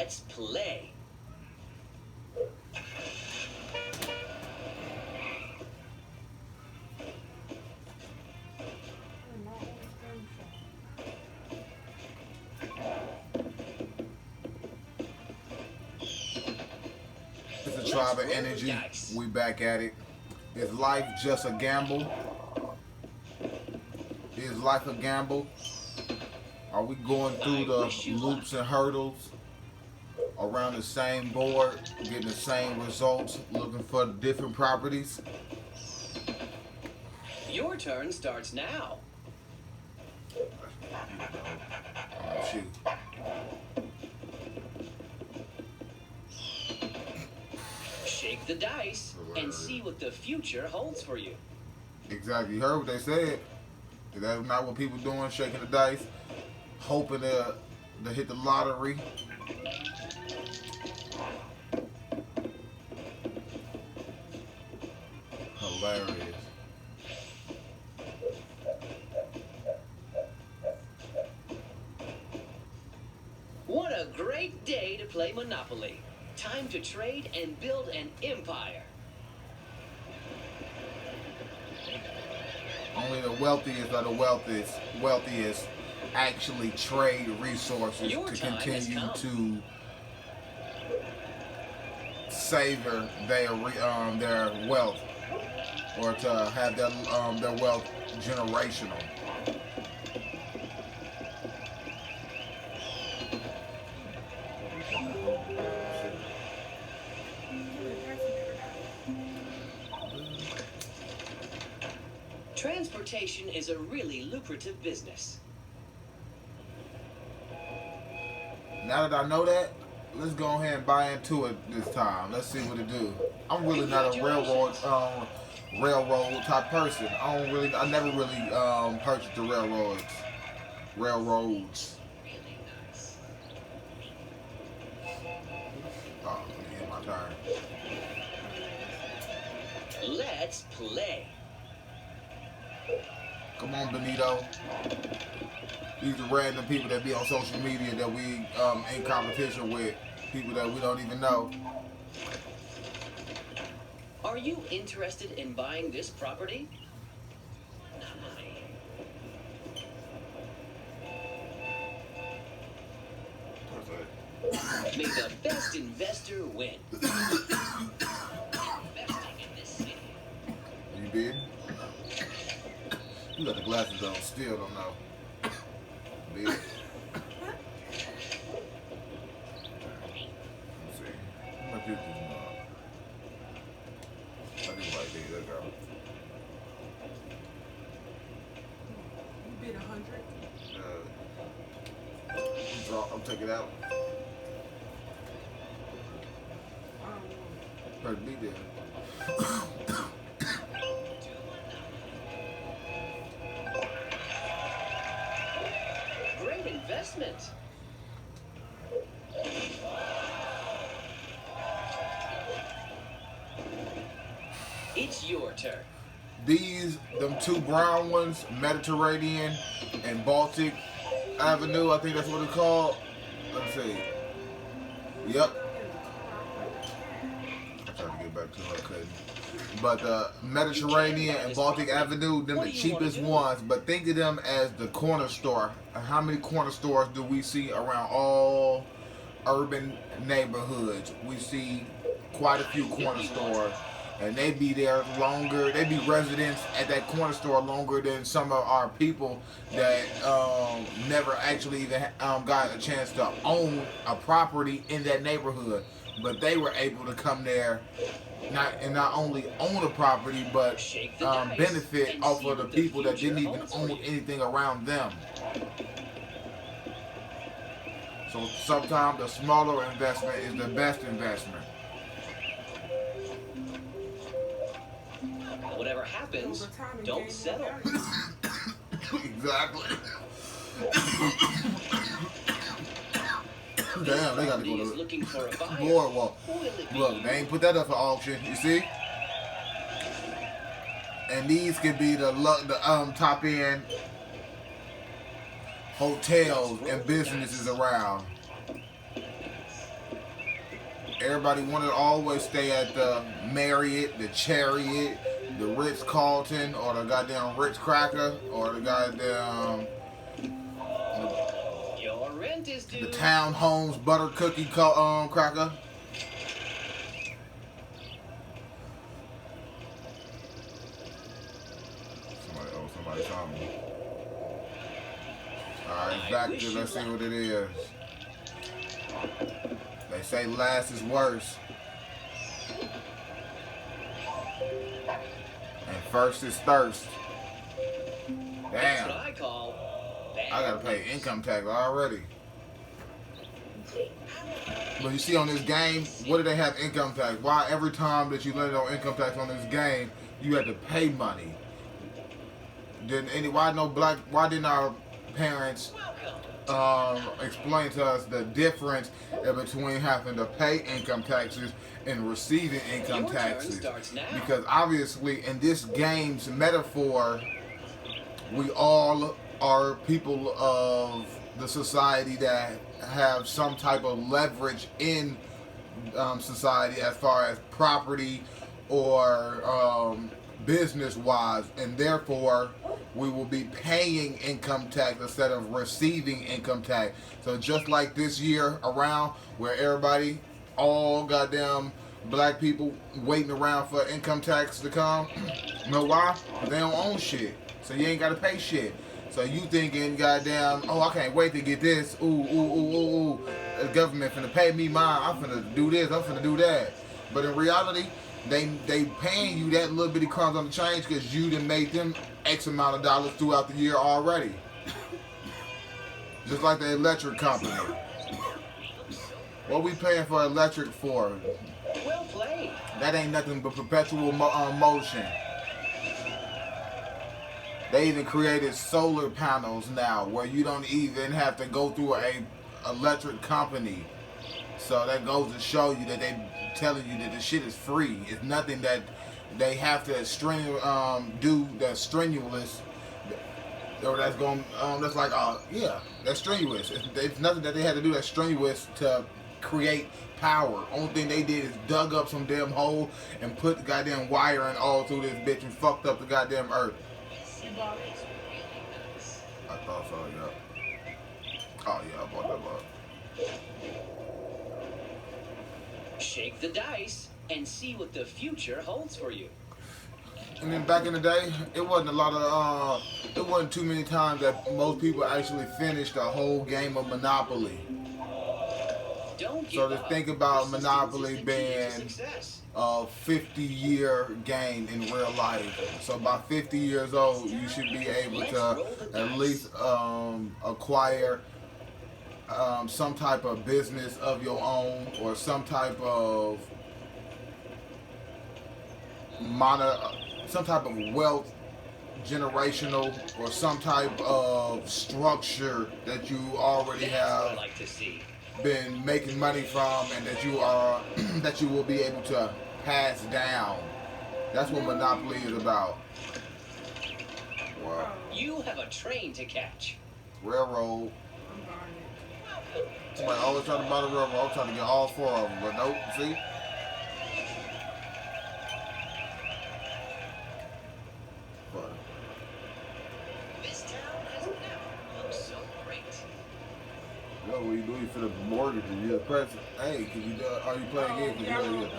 Let's play. It's a tribe of energy. We back at it. Is life just a gamble? Is life a gamble? Are we going through the loops and hurdles around the same board, getting the same results, looking for different properties? Your turn starts now. Oh, shoot. Shake the dice and see what the future holds for you. Exactly. You heard what they said. Is that not what people doing? Shaking the dice, hoping to hit the lottery. Hilarious. What a great day to play Monopoly. Time to trade and build an empire. Only the wealthiest of the wealthiest actually trade resources Your to time has continue come. to savor their wealth, or to have their wealth generational. Transportation is a really lucrative business. Now that I know that, let's go ahead and buy into it this time. Let's see what it do. I'm really not a railroad type person. I never really purchased the railroads. Really nice. Oh, let me get my turn. Let's play. Come on, Benito. These are random people that be on social media that we in competition with. People that we don't even know. Are you interested in buying this property? Not money. May the best investor win. Investing in this city. You bid? You got the glasses on. Still don't know. Bid. Let's see. I'm gonna do this now. I do like these. There you go. You bid 100. I'm taking it out. First be there. Great investment. It's your turn. Them two brown ones, Mediterranean and Baltic Avenue, I think that's what it's called. Let's see. Yep. I'm trying to get back to her, couldn't. But Mediterranean and Baltic Avenue, them the cheapest ones, but think of them as the corner store. How many corner stores do we see around all urban neighborhoods? We see quite a few corner stores, and they be there longer. They be residents at that corner store longer than some of our people that never actually even got a chance to own a property in that neighborhood. But they were able to come there, not only own a property, but benefit off of the people that didn't even own anything around them. So sometimes the smaller investment is the best investment. Whatever happens, don't settle. Exactly. Damn, they got to go to looking for a buyer. boardwalk. Look, they ain't put that up for auction. You see? And these could be the top end hotels and businesses around. everybody wanted to always stay at the Marriott, the Chariot, the Ritz Carlton, or the goddamn Ritz Cracker, or the goddamn Your rent is due. the Town Homes Butter Cookie Cracker. Somebody saw me. Alright, back to let's see what it is. They say last is worse. And first is thirst. That's Damn. what I call bad I gotta pay news. income tax already. But you see on this game, what do they have income tax? Why every time that you land on income tax on this game, you have to pay money? Why didn't our parents Welcome. explain to us the difference between having to pay income taxes and receiving income Your turn taxes? starts now. Because obviously in this game's metaphor, we all are people of the society that have some type of leverage in society as far as property or business wise, and therefore we will be paying income tax instead of receiving income tax. So just like this year around, where everybody, all goddamn black people waiting around for income tax to come. You know why? They don't own shit, so you ain't gotta pay shit. So you thinking, goddamn, oh, I can't wait to get this. Ooh, ooh, ooh, ooh, ooh. The government finna pay me mine. I'm finna do this. I'm finna do that. But in reality, they paying you that little bitty crumbs on the change because you done made them X amount of dollars throughout the year already. Just like the electric company. What we paying for electric for? Well played. That ain't nothing but perpetual motion. They even created solar panels now where you don't even have to go through a electric company. So that goes to show you that they telling you that the shit is free. It's nothing that they have to do that's strenuous. Or that's going that's like yeah, that's strenuous. It's nothing that they had to do that's strenuous to create power. Only thing they did is dug up some damn hole and put the goddamn wiring all through this bitch and fucked up the goddamn earth. I thought so, yeah. Oh yeah, I bought that book. Shake the dice and see what the future holds for you. And then back in the day, it wasn't it wasn't too many times that most people actually finished a whole game of Monopoly. Don't So give to up. think about Persistence Monopoly is the key to being success. a 50-year game in real life. So by 50 years old, you should be able to at least acquire some type of business of your own or some type of wealth generational or some type of structure that you already That's what I have like to see. been making money from and that you are that you will be able to pass down. That's what Monopoly is about. Wow. You have a train to catch. Railroad. I'm buying it. Somebody always trying to buy the railroad. I'm trying to get all four of them, but nope. See? But This town has never looked so great. yo, what you do? You for the mortgage and you're the president. Hey, can you are you playing games?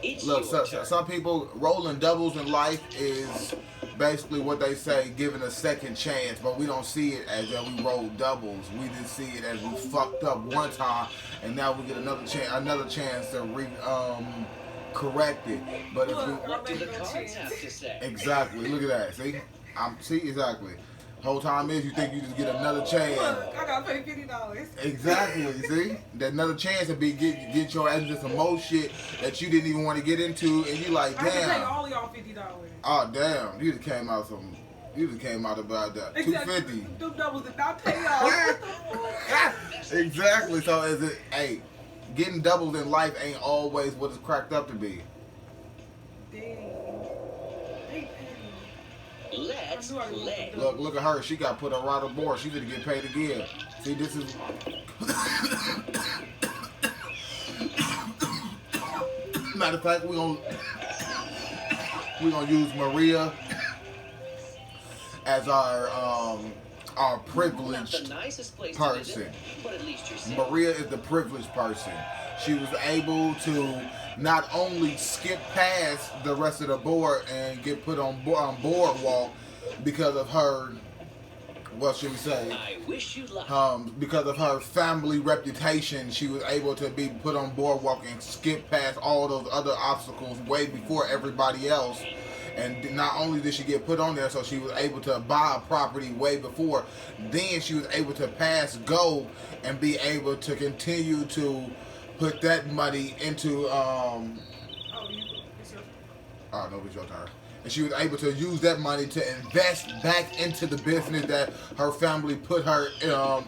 It's Look, your turn. some people rolling doubles in life is basically what they say, giving a second chance, but we don't see it as that we roll doubles. We just see it as we fucked up one time, and now we get another chance to correct it. But if we What do the cards have to say? exactly, look at that. See, exactly. Whole time is you think you just get another chance. Look, I gotta pay $50. Exactly, see? That another chance to be get your ass into some more shit that you didn't even want to get into, and you like, I had to pay damn. all y'all $50. Oh damn, you just came out about that. Exactly. $250. Them doubles did not pay off. Exactly. So is it hey, getting doubles in life ain't always what it's cracked up to be. Dang. They paid. Let's I knew I was play. gonna Look at her, she got put on right aboard. She gonna get paid again. See, this is Matter of fact, we're gonna use Maria as our Not the privileged nicest place person. to visit, but at least you're safe. Maria is the privileged person. She was able to not only skip past the rest of the board and get put on boardwalk because of her, what should we say? I wish you luck. Because of her family reputation, she was able to be put on boardwalk and skip past all those other obstacles way before everybody else. And not only did she get put on there, so she was able to buy a property way before, then she was able to pass go and be able to continue to put that money into Oh, it's your oh no, it's your turn. And she was able to use that money to invest back into the business that her family put her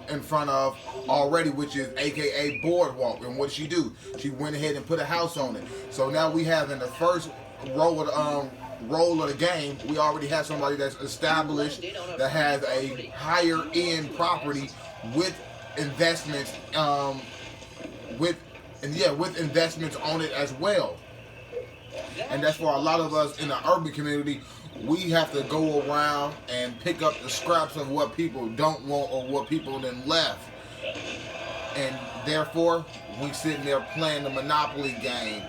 in front of already, which is AKA Boardwalk. And what did she do? She went ahead and put a house on it. So now we have in the first row of the game, we already have somebody that's established that has a higher end property with investments, with investments on it as well. And that's for a lot of us in the urban community. We have to go around and pick up the scraps of what people don't want or what people then left. And therefore, we sitting there playing the Monopoly game.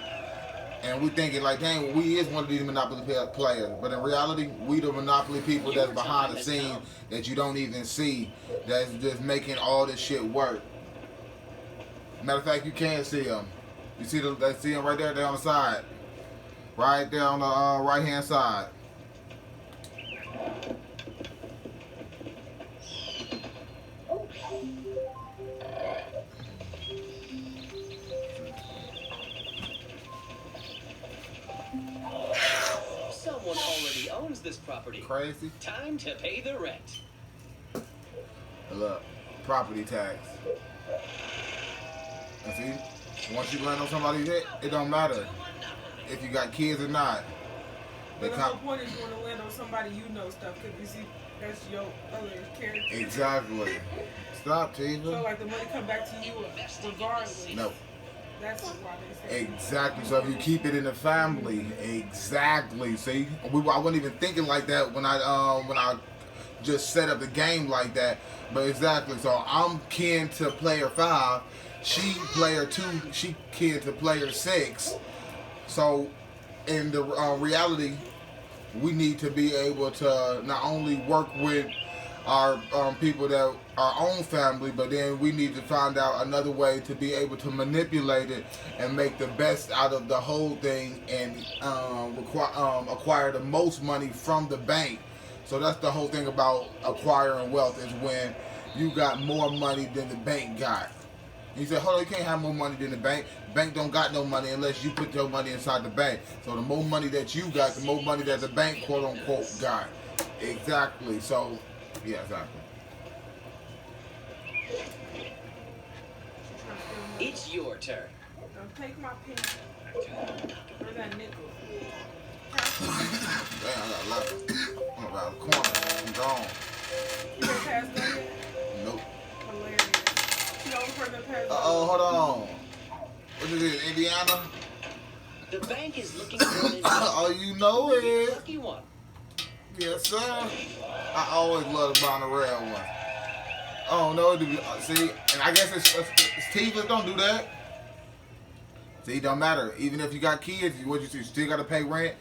And we thinking like, dang, we is one of these Monopoly players. But in reality, we the Monopoly people that's behind the scenes that you don't even see, that's just making all this shit work. Matter of fact, you can see them. You see them right there? They're on the side. Right there on the right-hand side. Someone already owns this property. Crazy. Time to pay the rent. Look, property tax. And see, once you land on somebody's head, it don't matter if you got kids or not. They But the come. whole point is you want to land on somebody you know stuff, because you see, that's your other character. Exactly. Stop, So Tiva. like the money come back to you regardless. No. That's why they say. Exactly. So if you keep it in the family, exactly. See, I wasn't even thinking like that when I just set up the game like that. But exactly. So I'm kin to player 5. She player 2. She kin to player 6. So in the reality, we need to be able to not only work with our people that our own family, but then we need to find out another way to be able to manipulate it and make the best out of the whole thing and acquire the most money from the bank. So that's the whole thing about acquiring wealth, is when you got more money than the bank got. And you say, hold on, you can't have more money than the bank. Bank don't got no money unless you put your money inside the bank. So the more money that you got, the more money that the bank, quote unquote, got. Exactly. So, yeah, exactly. It's your turn. Don't take my pen. Where's that nickel? Damn, I got a lot. I'm around the corner. I'm gone. You didn't pass go yet? Nope. Hilarious. You know, for the pass Uh-oh, hold on. What is it, Indiana? The bank is looking for an Oh, you know it. lucky one. Yes, sir. I always love the monorail one. Oh, no, see, and I guess it's Tiva, don't do that. See, it don't matter. Even if you got kids, what you still got to pay rent.